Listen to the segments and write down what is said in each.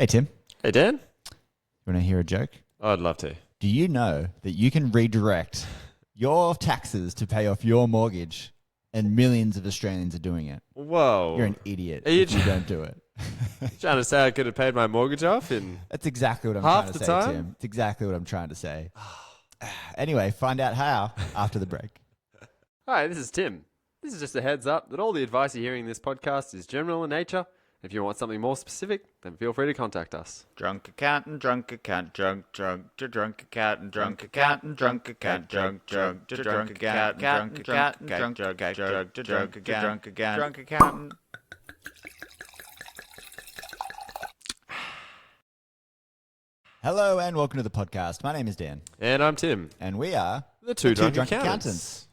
Hey, Tim. Hey, Dan. You want to hear a joke? I'd love to. Do you know that you can redirect your taxes to pay off your mortgage, and millions of Australians are doing it? Whoa. You're an idiot Are you if you don't do it. trying to say I could have paid my mortgage off in That's exactly what I'm half trying to the say, time? Tim. It's exactly what I'm trying to say. Anyway, find out how after the break. Hi, this is Tim. This is just a heads up that all the advice you're hearing in this podcast is general in nature. If you want something more specific, then feel free to contact us. Drunk accountant, drunk accountant, drunk accountant, drunk accountant, drunk accountant, drunk accountant, drunk accountant, drunk accountant. Hello and welcome to the podcast. My name is Dan, And I'm Tim. and we are The two drunk accountants.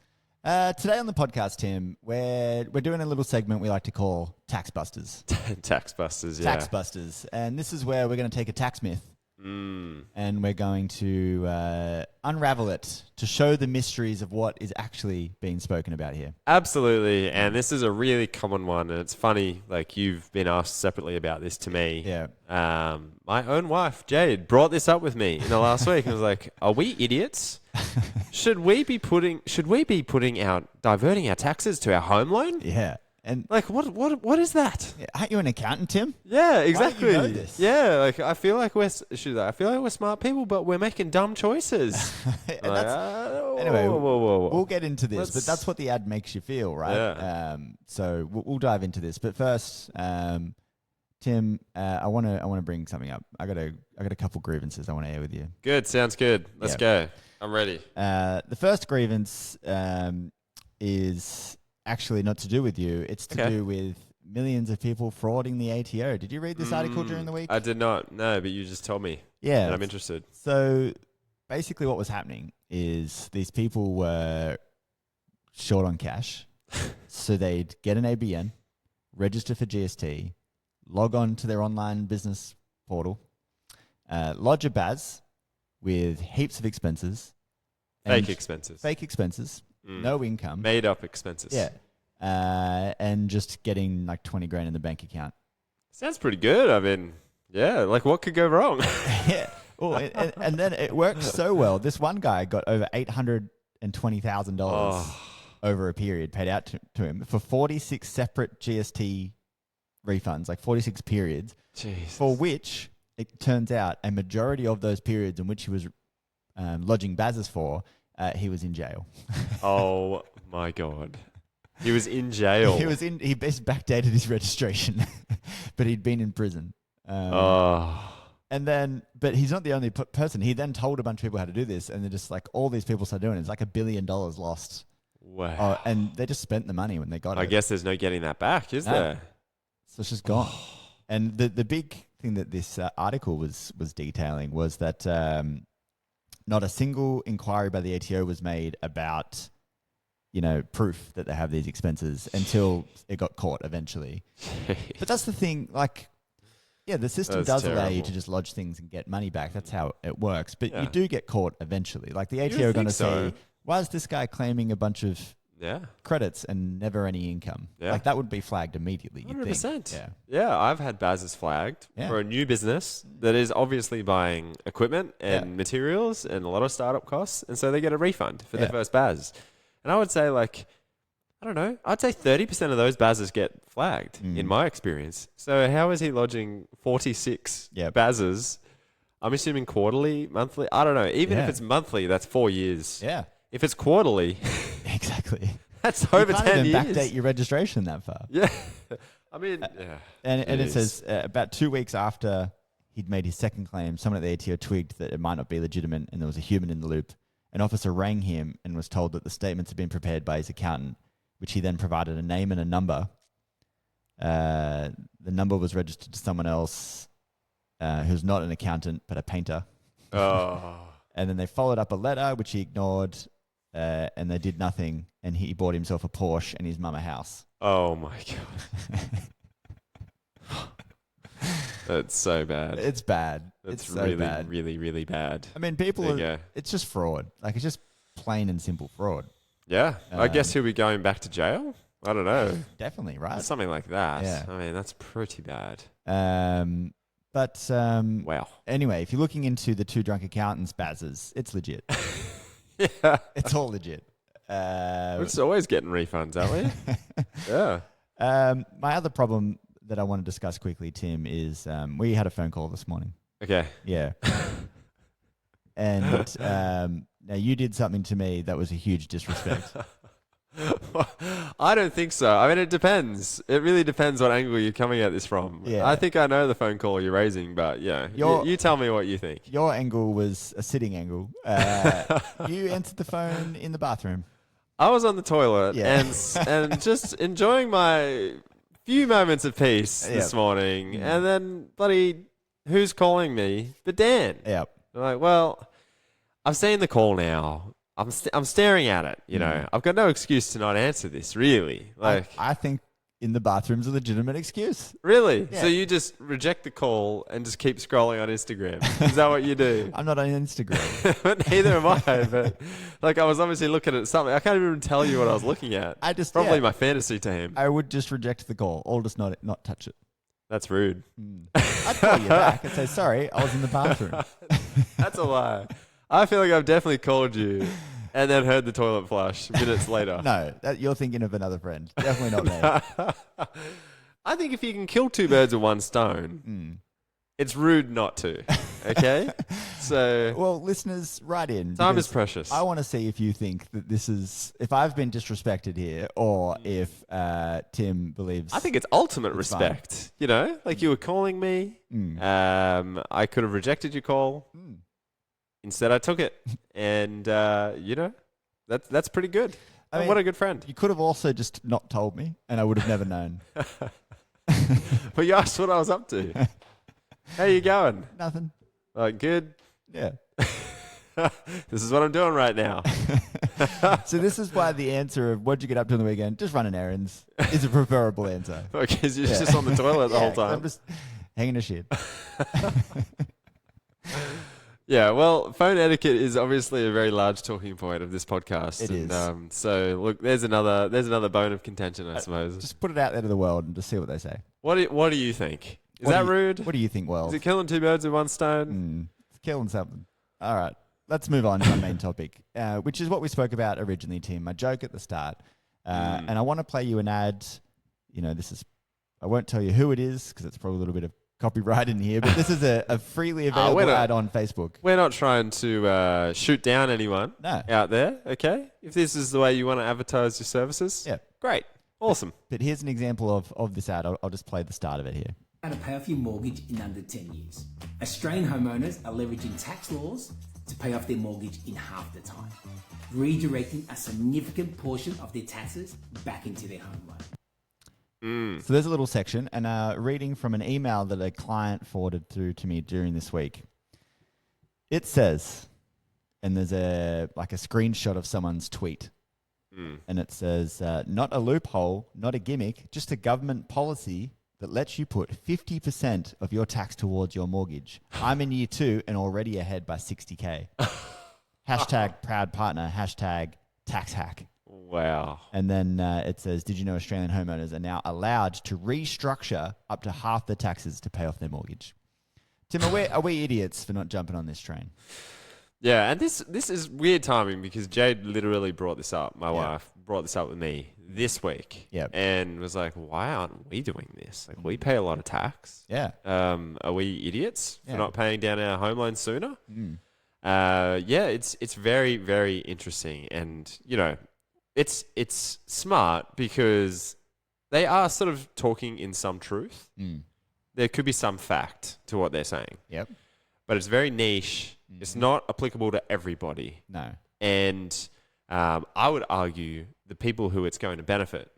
Today on the podcast, Tim, we're doing a little segment we like to call TaxBusters. TaxBusters, yeah. TaxBusters. And this is where we're going to take a tax myth and we're going to unravel it to show the mysteries of what is actually being spoken about here. Absolutely. And this is a really common one. And it's funny, like you've been asked separately about this to me. Yeah. My own wife, Jade, brought this up with me in the last week. I was like, are we idiots? Should we be diverting our taxes to our home loan? Yeah. And Like, what is that? aren't you an accountant, Tim? Yeah, exactly. know this? Yeah, like I feel like we're smart people, but we're making dumb choices. And Like, anyway, whoa. we'll get into this, but Let's- that's what the ad makes you feel, right? Yeah. So we'll dive into this. But first, Tim, I want to bring something up. I got a couple grievances I want to air with you. Good, sounds good. Let's go. I'm ready. The first grievance is actually not to do with you. It's to do with millions of people frauding the ATO. Did you read this article during the week? I did not. No, but you just told me. Yeah. And I'm interested. So basically what was happening is these people were short on cash. So they'd get an ABN, register for GST, log on to their online business portal, lodge a BAS with heaps of expenses. Fake expenses. No income. Made up expenses. Yeah. And just getting like 20 grand in the bank account. Sounds pretty good. I mean, yeah, like what could go wrong? Yeah. Oh, and then it worked so well. This one guy got over $820,000 over a period paid out to him for 46 separate GST refunds, like 46 periods, Jesus. for which it turns out a majority of those periods in which he was lodging BASs for, he was in jail. Oh my God. He was in jail. He basically backdated his registration, but he'd been in prison. And then, but he's not the only person. He then told a bunch of people how to do this, and they're just like, all these people started doing it. It's like $1 billion lost. Wow. And they just spent the money when they got it. I guess there's no getting that back, is No. there? So it's just gone. And the big thing that this article was detailing was that not a single inquiry by the ATO was made about, proof that they have these expenses until it got caught eventually. But that's the thing, like, yeah, the system That's does allow you terrible. to just lodge things and get money back. That's how it works. But Yeah. you do get caught eventually. Like the You ATO would are going to think so. say, why is this guy claiming a bunch of Yeah. credits and never any income? Yeah. Like that would be flagged immediately, you'd 100%. think. Yeah. Yeah, I've had BASs flagged Yeah. for a new business that is obviously buying equipment and Yeah. materials and a lot of startup costs, and so they get a refund for their Yeah. first BAS. And I would say, like, I don't know, I'd say 30% of those BASs get flagged in my experience. So how is he lodging 46 Yep. BASs? I'm assuming quarterly, monthly? I don't know. Even if Yeah. it's monthly, that's 4 years. Yeah, If it's quarterly, exactly. that's You over can't 10 even years. backdate your registration that far. Yeah. I mean, yeah. And it Jeez. says about 2 weeks after he'd made his second claim, someone at the ATO twigged that it might not be legitimate and there was a human in the loop. An officer rang him and was told that the statements had been prepared by his accountant, which he then provided a name and a number. The number was registered to someone else who's not an accountant but a painter. Oh. And then they followed up a letter, which he ignored, and they did nothing. And he bought himself a Porsche and his mum a house. Oh my God. That's so bad. It's bad. That's it's so really, bad. really, really bad. I mean, people There you are, go. it's just fraud. Like, it's just plain and simple fraud. Yeah. I guess he'll be going back to jail? I don't know. Definitely, right? Something like that. Yeah. I mean, that's pretty bad. But Wow. anyway, if you're looking into the two drunk accountants bazzers, it's legit. Yeah. It's all legit. We're just always getting refunds, aren't we? Yeah. My other problem that I want to discuss quickly, Tim, is we had a phone call this morning. Okay. Yeah. And now you did something to me that was a huge disrespect. I don't think so. I mean, it depends. It really depends what angle you're coming at this from. Yeah. I think I know the phone call you're raising, but yeah, you tell me what you think. Your angle was a sitting angle. You answered the phone in the bathroom. I was on the toilet Yeah. and just enjoying my few moments of peace this Yep. morning, and then bloody who's calling me? But Dan. Yep. I'm like, well, I've seen the call now. I'm staring at it. You know, I've got no excuse to not answer this. Really, like I think in the bathroom's a legitimate excuse. really. Yeah. So you just reject the call and just keep scrolling on Instagram. Is that what you do? I'm not on Instagram. But neither am I. But like, I was obviously looking at something. I can't even tell you what I was looking at. I just Probably my fantasy team. I would just reject the call or just not touch it. That's rude. I'd call you back and say, sorry, I was in the bathroom. That's a lie. I feel like I've definitely called you and then heard the toilet flush minutes later. No, you're thinking of another friend. Definitely not me. I think if you can kill two birds with one stone, it's rude not to. Okay? So Well, listeners, write in. time is because precious. I want to see if you think that this is, if I've been disrespected here or if Tim believes. I think it's ultimate It's fine. respect. You know, like you were calling me. I could have rejected your call. Instead, I took it, and you know, that's pretty good. I And mean, what a good friend. You could have also just not told me and I would have never known. But you asked what I was up to. How you going? Nothing. Like, good. Yeah. This is what I'm doing right now. So this is why the answer of what'd you get up to on the weekend, just running errands, is a preferable answer. Because you're Yeah. just on the toilet the whole 'cause I'm time. just hanging a shit. Yeah, well, phone etiquette is obviously a very large talking point of this podcast. It and, is. So look, there's another bone of contention, I suppose. Just put it out there to the world and just see what they say. What do you think? Is What that do you- rude? What do you think, Wells? Is it killing two birds with one stone? It's killing something. All right. Let's move on to our main topic, which is what we spoke about originally, Tim. My joke at the start. And I want to play you an ad. You know, I won't tell you who it is because it's probably a little bit of copyright in here, but this is a freely available ad on Facebook. We're not trying to shoot down anyone No. out there, okay? If this is the way you want to advertise your services, Yeah. great. Awesome. But here's an example of this ad. I'll just play the start of it here. How to pay off your mortgage in under 10 years. Australian homeowners are leveraging tax laws to pay off their mortgage in half the time, redirecting a significant portion of their taxes back into their home loan. So there's a little section, and reading from an email that a client forwarded through to me during this week. It says, and there's a screenshot of someone's tweet, and it says, "Not a loophole, not a gimmick, just a government policy that lets you put 50% of your tax towards your mortgage. I'm in year 2 and already ahead by 60K. Hashtag proud partner. Hashtag tax hack." Wow. And then it says, "Did you know Australian homeowners are now allowed to restructure up to half the taxes to pay off their mortgage?" Tim, are we idiots for not jumping on this train? Yeah, and this is weird timing because Jade literally brought this up. My wife brought this up with me this week. Yep. And was like, why aren't we doing this? Like, we pay a lot of tax. Yeah. Are we idiots for Yeah. not paying down our home loan sooner? Yeah, it's very, very interesting. And, you know, it's smart because they are sort of talking in some truth. There could be some fact to what they're saying. Yep. But it's very niche. It's not applicable to everybody. No. And I would argue the people who it's going to benefit.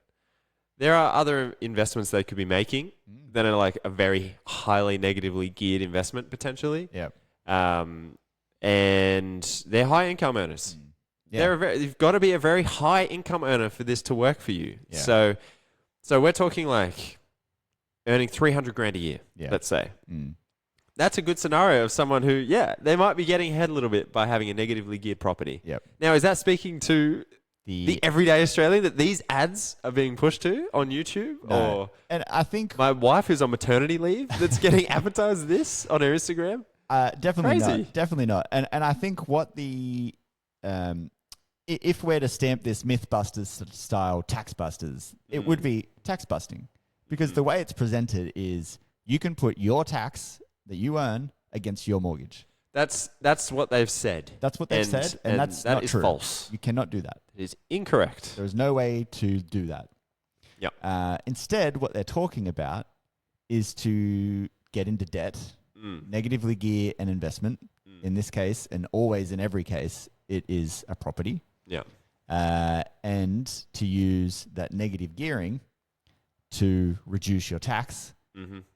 There are other investments they could be making that are like a very highly negatively geared investment potentially. Yep. And they're high income earners. Yeah. You've got to be a very high income earner for this to work for you. Yeah. So we're talking like earning 300 grand a year, let's say. That's a good scenario of someone who, they might be getting ahead a little bit by having a negatively geared property. Yep. Now, is that speaking to The everyday Australian that these ads are being pushed to on YouTube? No. Or And I think my wife who's on maternity leave that's getting advertised this on her Instagram? definitely Crazy. not. Definitely not. And I think what the if we're to stamp this MythBusters style TaxBusters, it would be tax busting, because the way it's presented is you can put your tax that you earn against your mortgage. That's what they've said. That's what they've said, and that's that not is true. false. You cannot do that. It is incorrect. There's no way to do that. Yep. Instead, what they're talking about is to get into debt, negatively gear an investment. In this case, and always in every case, it is a property. Yeah. And to use that negative gearing to reduce your tax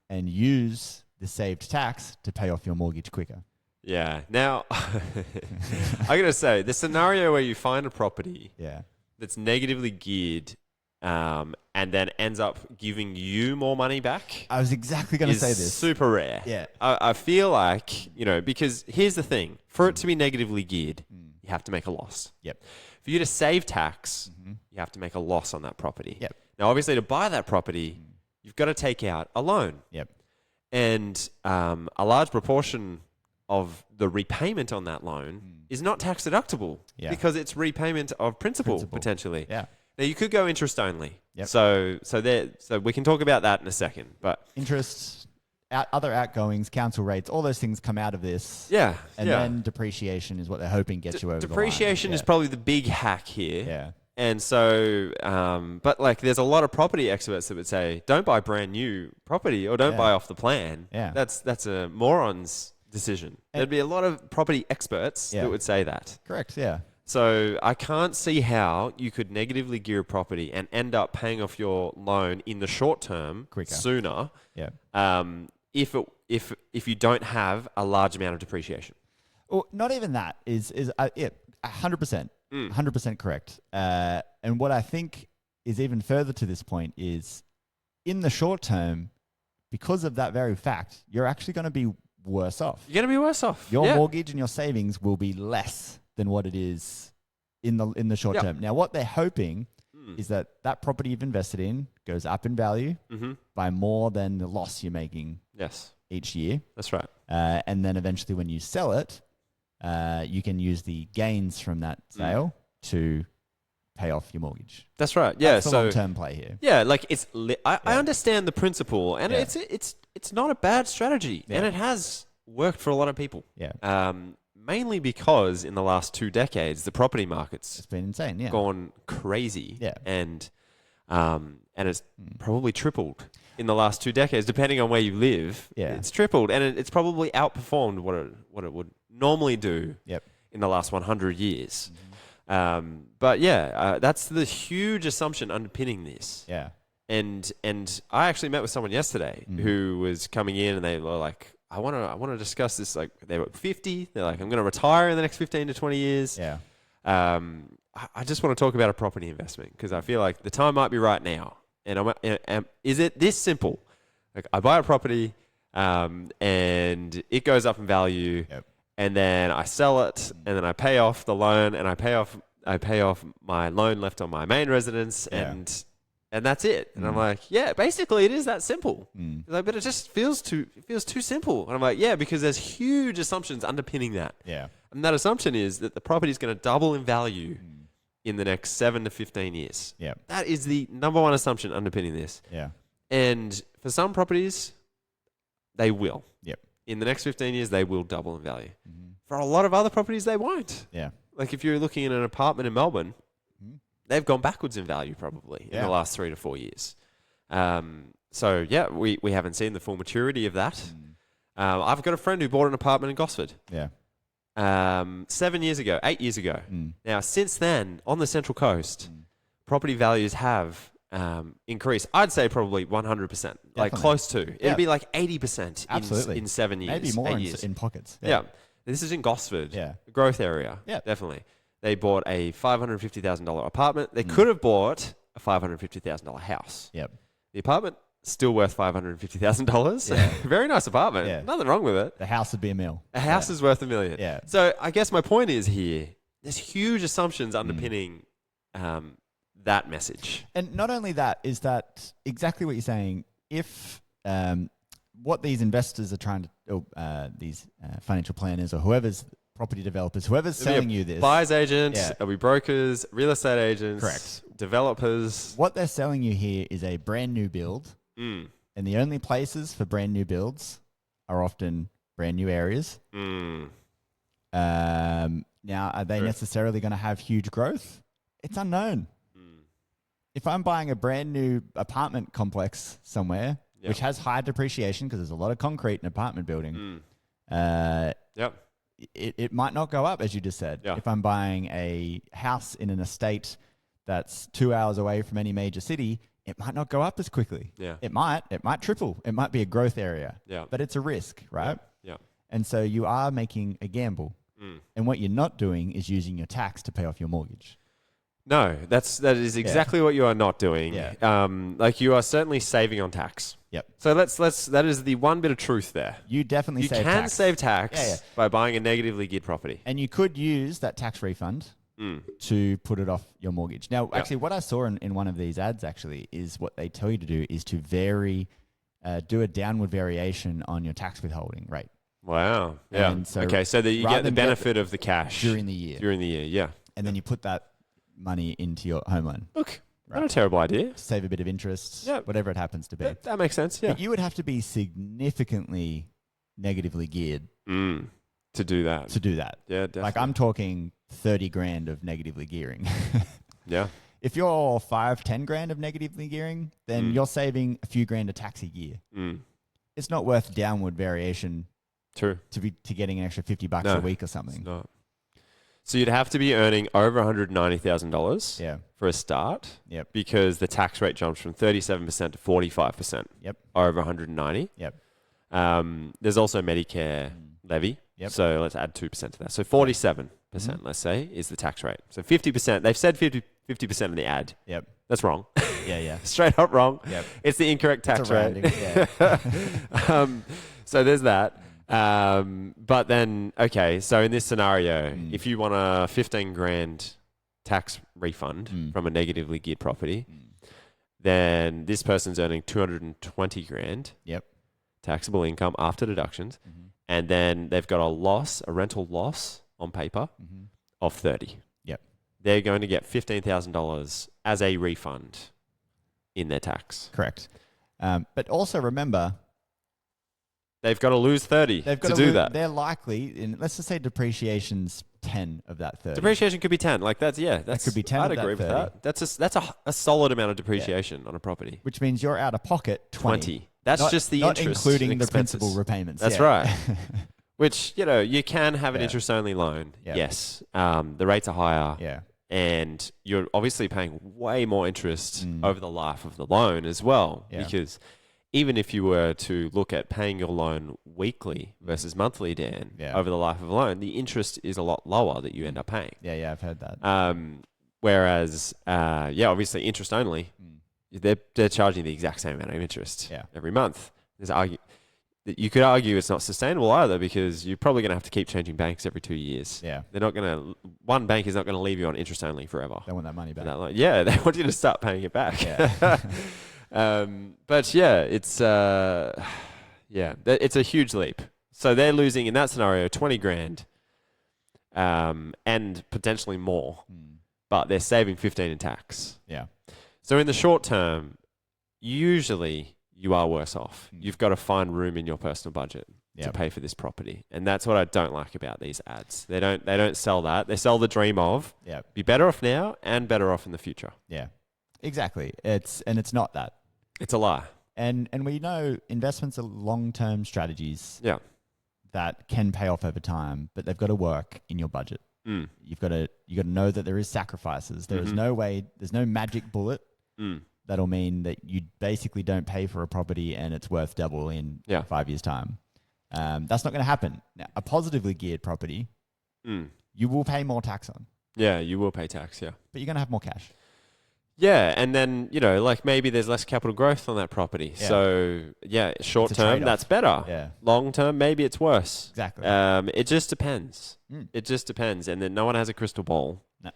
and use the saved tax to pay off your mortgage quicker. Yeah. Now, I got to say, the scenario where you find a property Yeah. that's negatively geared and then ends up giving you more money back I was exactly going to is say this. super rare. Yeah. I feel like, because here's the thing. For it to be negatively geared, you have to make a loss. Yep. For you to save tax, you have to make a loss on that property. Yep. Now, obviously, to buy that property, you've got to take out a loan. Yep. And a large proportion of the repayment on that loan is not tax deductible because it's repayment of principal. Potentially. Yeah. Now, you could go interest only. Yep. So we can talk about that in a second. But Interest, other outgoings, council rates, all those things come out of this. yeah. And yeah. then depreciation is what they're hoping gets you over Depreciation the line. is probably the big hack here. Yeah. And so, but like, there's a lot of property experts that would say, don't buy brand new property or don't buy off the plan. Yeah. That's a moron's decision. There'd be a lot of property experts that would say that. Correct, yeah. So I can't see how you could negatively gear a property and end up paying off your loan in the short term Quicker. sooner. Yeah. If you don't have a large amount of depreciation. Well, not even that is 100%. 100% correct. And what I think is even further to this point is in the short term, because of that very fact, you're actually going to be worse off. You're going to be worse off. Your mortgage and your savings will be less than what it is in the short term. Now, what they're hoping is that property you've invested in goes up in value by more than the loss you're making each year. That's right. And then eventually when you sell it, you can use the gains from that sale to pay off your mortgage. That's right. Yeah. That's the long-term play here. Yeah, like I understand the principle, and it's not a bad strategy, and it has worked for a lot of people. Yeah. Mainly because in the last 2 decades, the property market's It's been insane. Yeah. gone crazy. Yeah. And it's probably tripled in the last 2 decades, depending on where you live. Yeah. It's tripled, and it's probably outperformed what it would normally do in the last 100 years. But that's the huge assumption underpinning this. Yeah. And I actually met with someone yesterday who was coming in, and they were like, I want to discuss this. Like, they were 50. They're like, I'm going to retire in the next 15 to 20 years. Yeah. I just want to talk about a property investment because I feel like the time might be right now. And is it this simple? Like, I buy a property, and it goes up in value, and then I sell it, and then I pay off the loan, and I pay off my loan left on my main residence, and that's it. And I'm like, yeah, basically it is that simple. Like, but it just feels too simple. And I'm like, yeah, because there's huge assumptions underpinning that. Yeah. And that assumption is that the property is going to double in value in the next 7 to 15 years. Yeah. That is the number one assumption underpinning this. Yeah. And for some properties, they will. Yep. In the next 15 years, they will double in value. For a lot of other properties, they won't. Yeah. Like if you're looking at an apartment in Melbourne, they've gone backwards in value probably in the last 3 to 4 years. So yeah, we haven't seen the full maturity of that. I've got a friend who bought an apartment in Gosford. Yeah. 7 years ago, 8 years ago. Now, since then, on the Central Coast, property values have increased. I'd say probably 100%, like close to. It'd be like 80% Absolutely. in 7 years. Maybe more 8 years. in pockets. Yeah. This is in Gosford, growth area. Yeah, definitely. They bought a $550,000 apartment. They could have bought a $550,000 house. Yep. The apartment still worth $550,000. Yeah. Very nice apartment. Yeah. Nothing wrong with it. The house would be a mill. A house is worth $1 million. Yeah. So I guess my point is here, there's huge assumptions underpinning that message. And not only that, is that exactly what you're saying. If what these investors are trying to, these financial planners or whoever's property developers, whoever's selling you this, Buyer's agents, Yeah. it'll be brokers, real estate agents, Correct. developers. what they're selling you here is a brand new build. Mm. And the only places for brand new builds are often brand new areas. Mm. Now, are they necessarily going to have huge growth? It's unknown. If I'm buying a brand new apartment complex somewhere, which has high depreciation because there's a lot of concrete in an apartment building, it might not go up, as you just said. Yeah. If I'm buying a house in an estate that's 2 hours away from any major city, it might not go up as quickly. Yeah. It might triple. It might be a growth area. Yeah. But it's a risk, right? Yeah. And so you are making a gamble. And what you're not doing is using your tax to pay off your mortgage. No, that is exactly what you are not doing. Yeah. Like you are certainly saving on tax. Yep. So that is the one bit of truth there. You definitely You save can tax. save tax Yeah. by buying a negatively geared property. And you could use that tax refund to put it off your mortgage. Now, actually, what I saw in one of these ads actually is what they tell you to do is to do a downward variation on your tax withholding rate. Wow. Yeah. And so okay, so that you rather get the than get benefit of the cash during the year. During the year, yeah. And then you put that money into your home loan. Look, not a terrible idea. Save a bit of interest, Yeah. whatever it happens to be. That makes sense, yeah. But you would have to be significantly negatively geared To do that. to do that. Yeah, definitely. Like I'm talking 30 grand of negatively gearing. Yeah. If you're 5-10 grand of negatively gearing, then you're saving a few grand a tax a year. It's not worth downward variation True. to getting an extra $50 No, a week or something. It's not. So you'd have to be earning over $190,000 Yeah. for a start. Yep. Because the tax rate jumps from 37% to 45%. Yep. Over 190. Yep. There's also Medicare levy. Yep. So let's add 2% to that. So 47%, let's say, is the tax rate. So 50%. They've said 50% in the ad. Yep. That's wrong. Yeah. Straight up wrong. Yep. It's the incorrect tax It's a rate. rounding, yeah. So there's that. But then, okay, so in this scenario, if you want a 15 grand tax refund from a negatively geared property, then this person's earning 220 grand Yep. taxable income after deductions. And then they've got a rental loss on paper of 30. Yep. They're going to get $15,000 as a refund in their tax. Correct. But also remember, They've got to lose 30 they've got to do lo- that. They're likely, let's just say depreciation's 10 of that 30. Depreciation could be 10. Like that's could be 10 I'd of that agree with 30. that. That's a solid amount of depreciation on a property. Which means you're out of pocket 20. That's Not- just the not interest, including the expenses. principal repayments. That's yeah. right. Which you can have an Yeah. interest-only loan. Yeah. Yes, the rates are higher. Yeah. And you're obviously paying way more interest over the life of the loan as well. Yeah. Because even if you were to look at paying your loan weekly versus monthly, Dan, over the life of a loan, the interest is a lot lower that you end up paying. Yeah, I've heard that. Whereas, obviously interest only, they're charging the exact same amount of interest every month. You could argue it's not sustainable either because you're probably going to have to keep changing banks every 2 years. Yeah. They're not going to, one bank is not going to leave you on interest only forever. They want that money back. They want you to start paying it back. Yeah. But it's it's a huge leap. So they're losing in that scenario 20 grand, and potentially more, but they're saving 15 in tax. Yeah. So in the short term, usually you are worse off. You've got to find room in your personal budget to pay for this property, and that's what I don't like about these ads. They don't sell that. They sell the dream of be better off now and better off in the future. Yeah. Exactly. It's not that. It's a lie. And we know investments are long-term strategies Yeah. that can pay off over time, but they've got to work in your budget. You got to know that there is sacrifices. There is no way. There's no magic bullet that'll mean that you basically don't pay for a property and it's worth double in 5 years' time. That's not going to happen. Now, a positively geared property, you will pay more tax on. Yeah, you will pay tax. Yeah. But you're going to have more cash. Yeah, and then, maybe there's less capital growth on that property. Yeah. So, short It's a term, trade-off. that's better. Yeah. Long term, maybe it's worse. Exactly. It just depends. It just depends. And then no one has a crystal ball. No.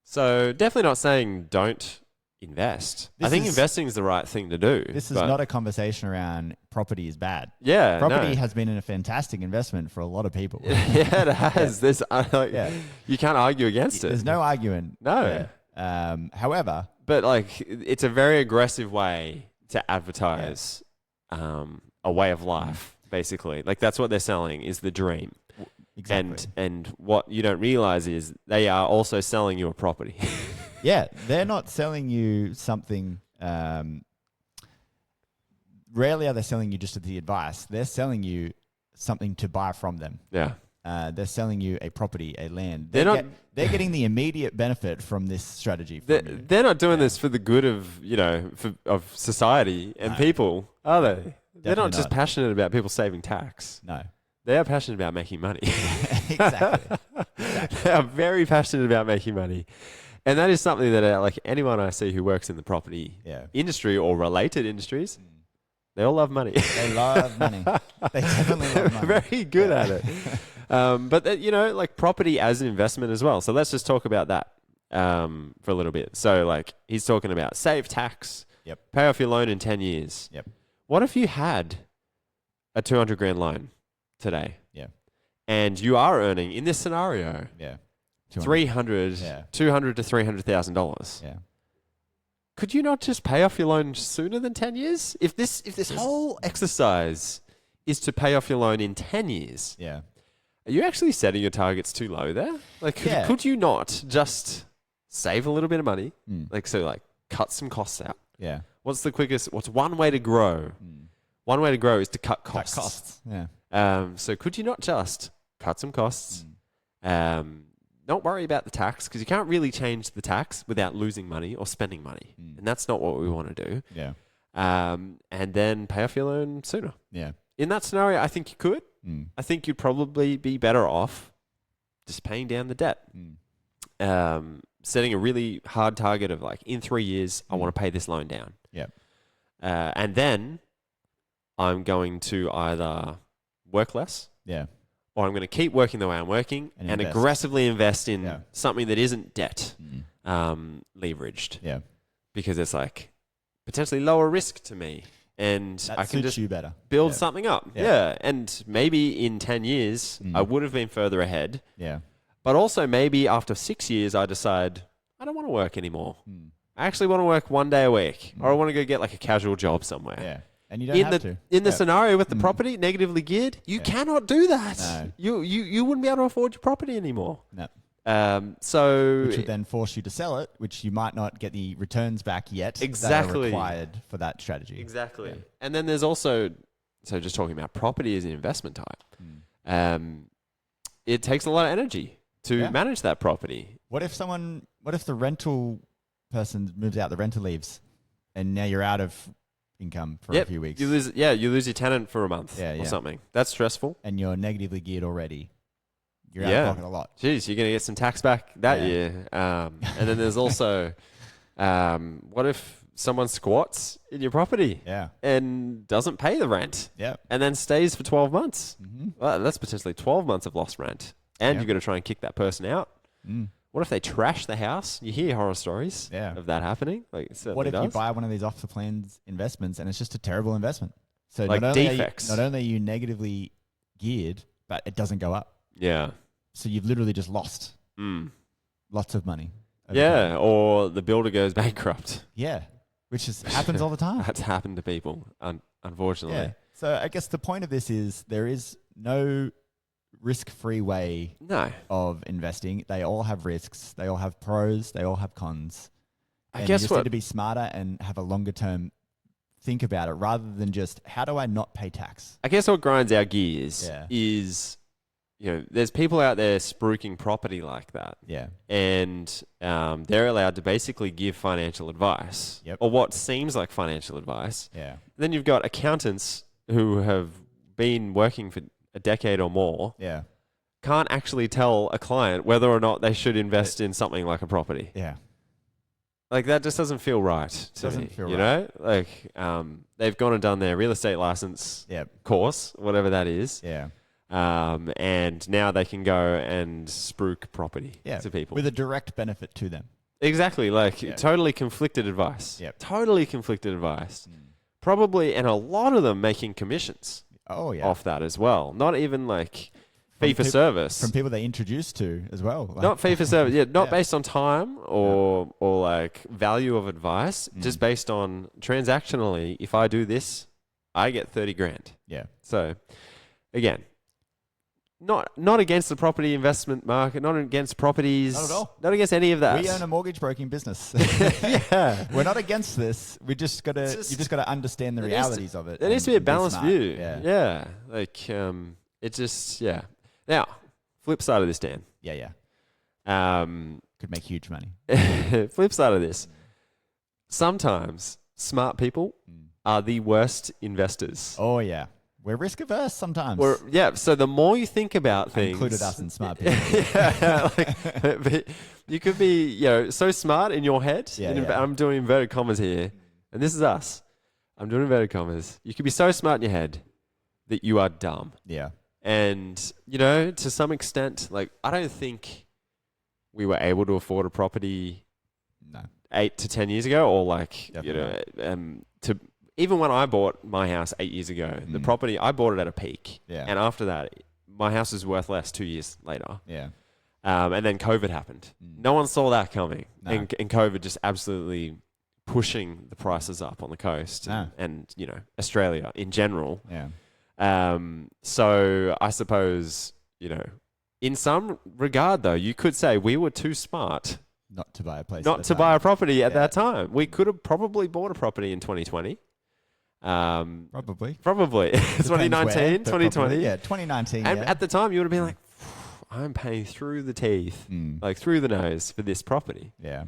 So definitely not saying don't invest. I think investing is the right thing to do. This is not a conversation around property is bad. Yeah, property has been a fantastic investment for a lot of people. Yeah, it has. There's you can't argue against it. There's no argument. No. However, but like it's a very aggressive way to advertise a way of life. Basically, like that's what they're selling is the dream. Exactly. And what you don't realize is they are also selling you a property. Yeah, they're not selling you something. Rarely are they selling you just the advice. They're selling you something to buy from them. Yeah. They're selling you a property, a land. They're getting the immediate benefit from this strategy. They're not doing this for the good of of society and people, are they? They're not just passionate about people saving tax. No. They are passionate about making money. Exactly. They are very passionate about making money. And that is something that like anyone I see who works in the property industry or related industries, they all love money. They love money. They definitely love money. They're very good at it. But like property as an investment as well. So let's just talk about that for a little bit. So like he's talking about save tax, pay off your loan in 10 years. Yep. What if you had a 200 grand loan today? Yeah. And you are earning in this scenario, 200 to $300,000. Yeah. Could you not just pay off your loan sooner than 10 years? If this whole exercise is to pay off your loan in 10 years, Yeah. are you actually setting your targets too low there? Like, could you not just save a little bit of money? Like cut some costs out. Yeah. What's one way to grow? One way to grow is to cut costs. Cut costs. Yeah. So could you not just cut some costs? Not worry about the tax because you can't really change the tax without losing money or spending money. And that's not what we want to do. Yeah. And then pay off your loan sooner. Yeah. In that scenario, I think you could. I think you'd probably be better off just paying down the debt. Setting a really hard target of like, in 3 years, I want to pay this loan down. Yeah. And then I'm going to either work less. Yeah. Or I'm going to keep working the way I'm working and aggressively invest in something that isn't debt leveraged. Yeah. Because it's like potentially lower risk to me. And That I can suits just you better. build something up. Yeah. And maybe in 10 years, I would have been further ahead. Yeah. But also maybe after 6 years, I decide I don't want to work anymore. I actually want to work 1 day a week or I want to go get like a casual job somewhere. Yeah. And you don't have to. In the scenario with the property negatively geared, you cannot do that. No. You wouldn't be able to afford your property anymore. No. So which would then force you to sell it, which you might not get the returns back yet. Exactly. That are required for that strategy. Exactly. Yeah. And then there's also, so just talking about property as an investment type, it takes a lot of energy to manage that property. What if the rental person moves out, the renter leaves, and now you're out of income for a few weeks? You lose your tenant for a month or something. That's stressful. And you're negatively geared already. You're out of pocket a lot. Jeez, you're going to get some tax back that year. And then there's also, what if someone squats in your property and doesn't pay the rent and then stays for 12 months? Well, that's potentially 12 months of lost rent. And you're going to try and kick that person out. What if they trash the house? You hear horror stories of that happening. Like, what if you buy one of these off the plans investments and it's just a terrible investment? So like not defects. Not only are you negatively geared, but it doesn't go up. Yeah. So you've literally just lost lots of money. Yeah, or the builder goes bankrupt. Yeah, which happens all the time. That's happened to people, unfortunately. Yeah. So I guess the point of this is there is no risk-free way of investing. They all have risks. They all have pros. They all have cons. I and guess you just need to be smarter and have a longer-term think about it rather than just, how do I not pay tax? I guess what grinds our gears is, there's people out there spruiking property like that. Yeah. And they're allowed to basically give financial advice or what seems like financial advice. Yeah. Then you've got accountants who have been working for a decade or more. Yeah. Can't actually tell a client whether or not they should invest in something like a property. Yeah. Like, that just doesn't feel right to me. You know? Like, they've gone and done their real estate license course, whatever that is. Yeah. And now they can go and spruik property to people. With a direct benefit to them. Exactly. Like Yeah. totally conflicted advice. Yep. Totally conflicted advice. Probably, and a lot of them making commissions Oh yeah. off that as well. Not even like From fee for peop- service. From people they introduced to as well. Like, Not fee for service. Yeah, not Yeah. based on time or like value of advice. Just based on transactionally. If I do this, I get 30 grand. yeah. So, again, not against the property investment market, not against properties, Not at all. not against any of that. We own a mortgage broking business. Yeah. We're not against this. We just got to. It's just- You just got to understand the There needs to- realities of it. There needs to be a and balanced smart. view. Yeah. Yeah. Like, it just, yeah. Now, flip side of this, Dan. Yeah. Could make huge money. Flip side of this. Sometimes smart people are the worst investors. Oh yeah. We're risk averse sometimes. Yeah, so the more you think about I things, included us in smart people. yeah, but you could be, so smart in your head. Yeah, in yeah. I'm doing inverted commas here, and this is us. I'm doing inverted commas. You could be so smart in your head that you are dumb, Yeah. and to some extent, like I don't think we were able to afford a property No. 8 to 10 years ago, or like Definitely to. Even when I bought my house 8 years ago, the property, I bought it at a peak. Yeah. And after that, my house is worth less 2 years later. Yeah. And then COVID happened. No one saw that coming. No. And COVID just absolutely pushing the prices up on the coast No. and Australia in general. Yeah. So I suppose, in some regard, though, you could say we were too smart Not to buy a place. not at to the buy a time. property at Yeah. that time. We could have probably bought a property in 2020. Probably. 2019, Depends where, but 2020. probably. Yeah. 2019. And yeah. at the time, you would have been like, I'm paying through the teeth, like through the nose for this property. Yeah.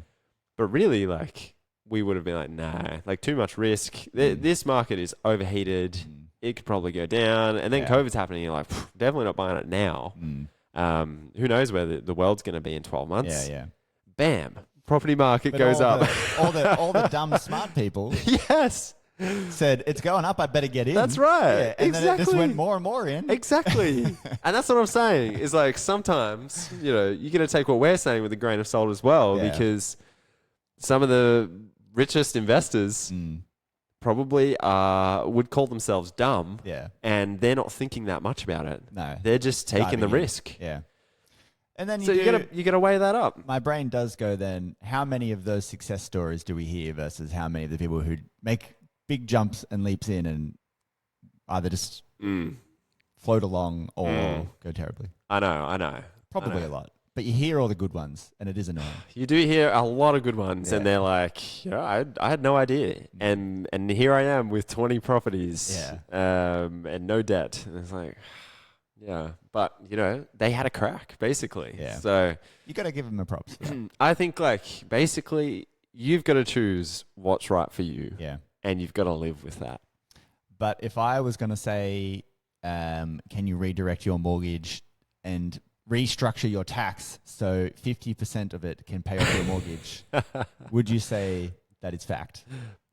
But really, like, we would have been like, nah, like too much risk. This market is overheated. It could probably go down. And then Yeah. COVID's happening. You're like, definitely not buying it now. Who knows where the world's going to be in 12 months? Yeah. Bam. Property market But goes all up. all the dumb smart people Yes. said it's going up. I better get in. That's right. Yeah, and then it just Exactly. went more and more in. Exactly. And that's what I'm saying is like sometimes, you're going to take what we're saying with a grain of salt as well, Yeah. because some of the richest investors probably would call themselves dumb, Yeah. and they're not thinking that much about it. No. They're just taking the Diving in. risk. Yeah. And then So you got to weigh that up. my brain does go then, how many of those success stories do we hear versus how many of the people who make big jumps and leaps in and either just float along or go terribly? I know. Probably a lot. But you hear all the good ones and it is annoying. You do hear a lot of good ones, and Yeah. they're like, I had no idea, and here I am with 20 properties, and no debt. And it's like, yeah, but they had a crack basically. Yeah. So You got to give them the props for that. I think like basically you've got to choose what's right for you, Yeah. and you've got to live with that. But if I was going to say, can you redirect your mortgage and restructure your tax so 50% of it can pay off your mortgage, would you say that is fact?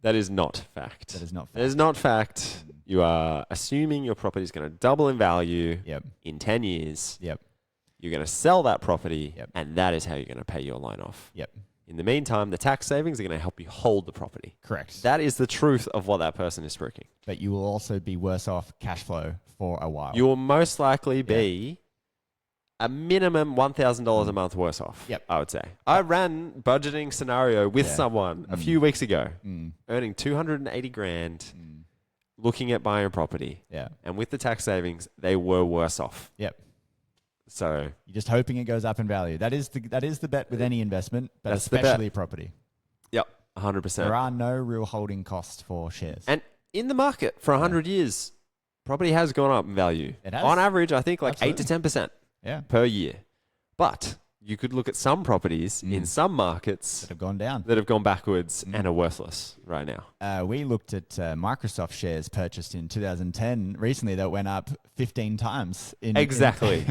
That is not fact. That is not That fact. is not fact. You are assuming your property is going to double in value Yep. in 10 years. Yep. You're going to sell that property, Yep. and that is how you're going to pay your loan off. Yep. In the meantime, the tax savings are going to help you hold the property. Correct. That is the truth of what that person is speaking. But you will also be worse off cash flow for a while. You will most likely be a minimum $1,000 a month worse off. Yep. I would say. I ran budgeting scenario with Yeah. someone a few weeks ago, Mm. earning 280 grand, looking at buying a property, Yeah. and with the tax savings, they were worse off. Yep. So You're just hoping it goes up in value. That is the bet with any investment, but That's the bet. especially property. yep, 100%. There are no real holding costs for shares. And in the market for 100 years, property has gone up in value. It has. On average, I think like Absolutely. 8 to 10% yeah. per year. But you could look at some properties in some markets That have gone down. that have gone backwards and are worthless right now. We looked at Microsoft shares purchased in 2010 recently that went up 15 times. Exactly.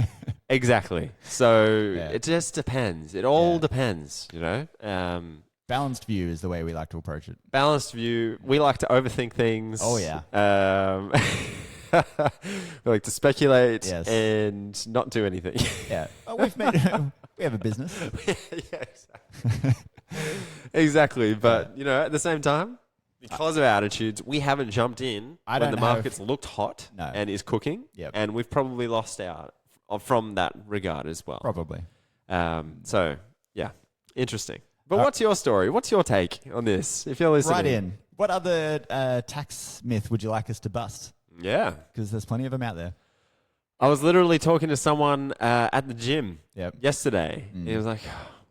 Exactly. So Yeah. it just depends. It all Yeah. depends, Balanced view is the way we like to approach it. Balanced view. We like to overthink things. Oh, yeah. We like to speculate Yes. and not do anything. Yeah. Oh, we have a business. Yeah, exactly. Exactly. But, at the same time, because of our attitudes, we haven't jumped in I when don't the know market's looked hot No. and is cooking. Yep. And we've probably lost out from that regard as well. Probably. So, yeah, interesting. But what's your story? What's your take on this, if you're listening? Right in. What other tax myth would you like us to bust? Yeah. Because there's plenty of them out there. I was literally talking to someone at the gym yesterday. Mm. He was like,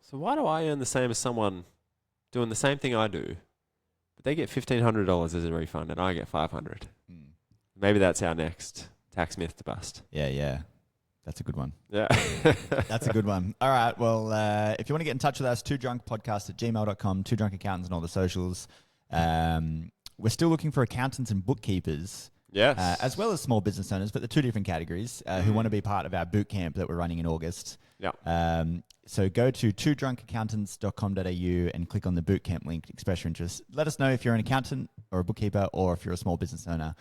so why do I earn the same as someone doing the same thing I do? But they get $1,500 as a refund and I get $500. Maybe that's our next tax myth to bust. Yeah. That's a good one. Yeah. That's a good one. All right. Well, if you want to get in touch with us, twodrunkpodcast@gmail.com, Two Drunk Accountants on all the socials. We're still looking for accountants and bookkeepers. Yes. As well as small business owners, but the two different categories who want to be part of our boot camp that we're running in August. Yeah. So go to twodrunkaccountants.com.au and click on the boot camp link, express your interest. Let us know if you're an accountant or a bookkeeper or if you're a small business owner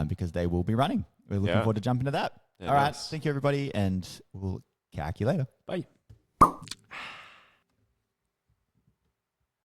because they will be running. We're looking forward to jumping into that. Yeah, All right. nice. Thank you, everybody, and we'll catch you later. Bye.